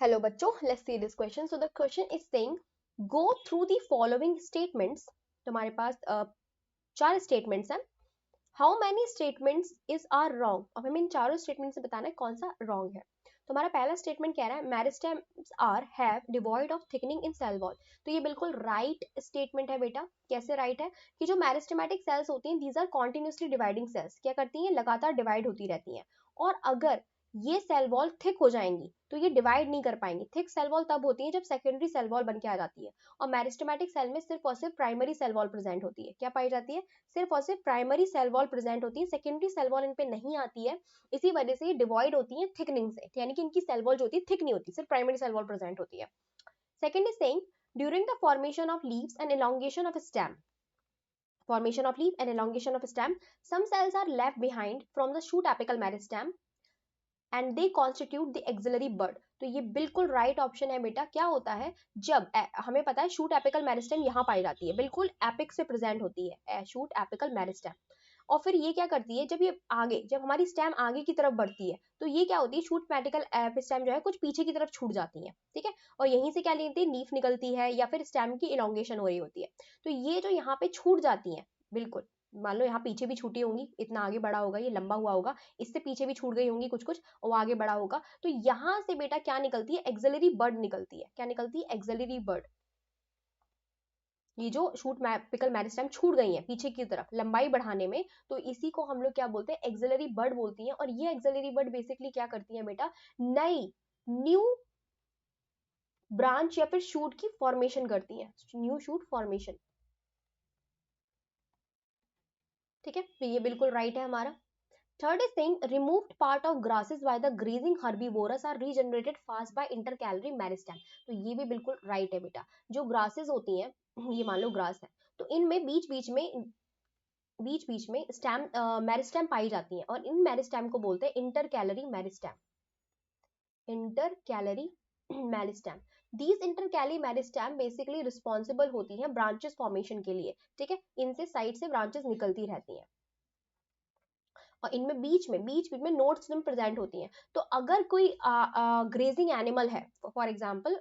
Hello बच्चों, let's see this question. So the question is saying, go through the following statements. तो हमारे पास चार statements हैं. How many statements are wrong? अब हमें इन चारों statements से बताना है कौन सा wrong है. तो हमारा पहला statement कह रहा है meristems are have devoid of thickening in cell wall. तो ये बिल्कुल right statement है बेटा. कैसे right है कि जो मेरिस्टेमेटिक cells होती हैं these are continuously dividing cells. क्या करती हैं? लगातार divide होती रहती हैं. और अगर ये सेल वॉल थिक हो जाएंगी तो ये डिवाइड नहीं कर पाएंगी. थिक सेल वॉल तब होती है जब सेकेंडरी सेल वॉल बन के आ जाती है. और मेरिस्टेमेटिक सेल में सिर्फ और सिर्फ प्राइमरी सेल वॉल प्रेजेंट होती है. क्या पाई जाती है? सिर्फ और सिर्फ प्राइमरी सेल वॉल प्रेजेंट होती है. सेकेंडरी सेल वॉल इन पे नहीं आती है. इसी वजह से ये डिवाइड होती है थिकनिंग से, यानी कि इनकी सेल वॉल जो होती है थिक नहीं होती, सिर्फ प्राइमरी सेल वॉल प्रेजेंट होती है. Second is saying during the formation of leaves and elongation of a stem, formation of leaf and elongation of a stem, some cells are left behind from the shoot apical meristem and they constitute the axillary bud. तो ये बिल्कुल right option है बेटा. क्या होता है जब हमें पता है शूट एपिकल मेरिस्टेम यहाँ पाई जाती है, बिल्कुल एपिक से प्रेजेंट होती है शूट एपिकल मेरिस्टेम. और फिर ये क्या करती है, जब ये आगे, जब हमारी स्टेम आगे की तरफ बढ़ती है तो ये क्या होती है, शूट मेटिकल एपिस्टेम जो है कुछ पीछे की तरफ छूट जाती है. ठीक है. और यहीं से क्या लेती है, लीफ निकलती है या फिर स्टेम की इलोंगेशन हो रही होती है. तो ये जो यहाँ पे छूट जाती है, बिल्कुल मान लो यहाँ पीछे भी छूटी होंगी, इतना आगे बढ़ा होगा, ये लंबा हुआ होगा, इससे पीछे भी छूट गई होंगी कुछ कुछ और आगे बढ़ा होगा. तो यहाँ से बेटा क्या निकलती है, एक्सिलरी बर्ड निकलती है. क्या निकलती है? Axillary bud. ये जो शूट एपिकल मेरिस्टेम छूट गई है पीछे की तरफ लंबाई बढ़ाने में, तो इसी को हम लोग क्या बोलते हैं, एक्सिलरी बर्ड बोलती हैं. और ये एक्सिलरी बर्ड बेसिकली क्या करती है बेटा, नई न्यू ब्रांच या फिर शूट की फॉर्मेशन करती है, न्यू शूट फॉर्मेशन. ठीक है. तो ये बिल्कुल राइट है हमारा. Third is saying removed part of grasses by the grazing herbivores are regenerated fast by intercalary meristem. तो ये भी बिल्कुल राइट है बेटा. जो ग्रासेस होती हैं, ये मान लो ग्रास है, तो इनमें बीच बीच में स्टेम मेरिस्टेम पाई जाती हैं और इन मेरिस्टेम को बोलते हैं intercalary meristem. Intercalary meristem. These intercalary meristem basically responsible होती हैं ब्रांचेस फॉर्मेशन के लिए. ठीक है. इनसे साइड से ब्रांचेस निकलती रहती हैं और इनमें बीच में नोड्स में प्रेजेंट होती हैं. तो अगर कोई ग्रेजिंग एनिमल है, फॉर एग्जांपल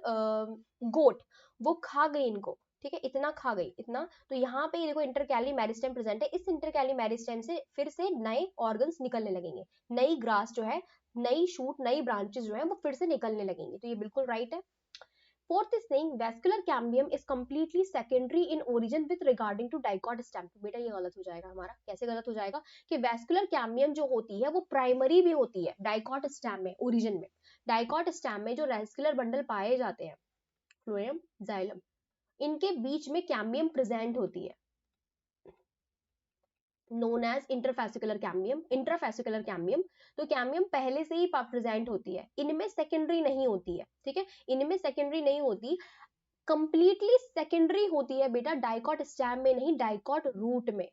गोट, वो खा गई इनको, ठीक है, इतना खा गई इतना, तो यहाँ पे देखो इंटरकैली मेरिस्टेम प्रेजेंट है. इस इंटरकैली मेरिस्टेम से फिर से नए ऑर्गन्स निकलने लगेंगे, नई ग्रास जो है, नई शूट, नई ब्रांचेस जो है वो फिर से निकलने लगेंगी. तो ये बिल्कुल राइट है. Fourth is saying vascular cambium is completely secondary in origin with regarding to dicot stem. तो बेटा ये गलत हो जाएगा हमारा. कैसे गलत हो जाएगा कि vascular cambium जो होती है वो प्राइमरी भी होती है डाइकॉट स्टेम में, ओरिजिन में. डाइकॉट स्टेम में जो रेस्कुलर बंडल पाए जाते हैं, फ्लोएम, जाइलम, इनके बीच में कैम्बियम प्रेजेंट होती है, known as interfascicular cambium. Interfascicular cambium. तो कैम्बियम पहले से ही प्रेजेंट होती है, इनमें सेकेंडरी नहीं होती है. ठीक है. इनमें सेकेंडरी नहीं होती, कंप्लीटली सेकेंडरी होती है बेटा डाइकॉट स्टेम में नहीं, डाइकॉट रूट में.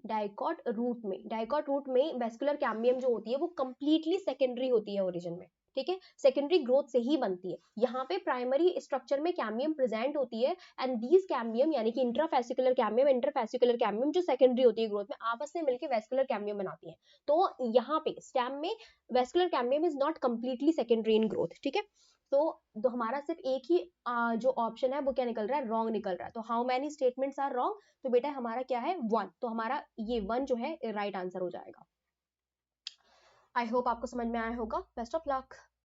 डाइकॉट रूट में वेस्कुलर कैम्बियम जो होती है वो कंप्लीटली सेकेंडरी होती है ओरिजिन में. ठीक है. सेकेंडरी ग्रोथ से ही बनती है. यहाँ पे प्राइमरी स्ट्रक्चर में कैम्बियम प्रेजेंट होती है एंड दीज कैम्बियम यानी कि इंट्राफेसिकुलर कैम्बियम, इंटरफेसिकुलर कैम्बियम जो सेकेंडरी होती है ग्रोथ में, आपस में मिलकर वेस्कुलर कैम्बियम बनाती है. तो यहाँ पे स्टेम में vascular cambium is not completely secondary in growth. ठीक है. तो हमारा सिर्फ एक ही जो ऑप्शन है वो क्या निकल रहा है, रॉन्ग निकल रहा है. तो how many statements are wrong, तो बेटा हमारा क्या है, 1. तो हमारा ये 1 जो है राइट आंसर हो जाएगा. आई होप आपको समझ में आया होगा. Best of luck.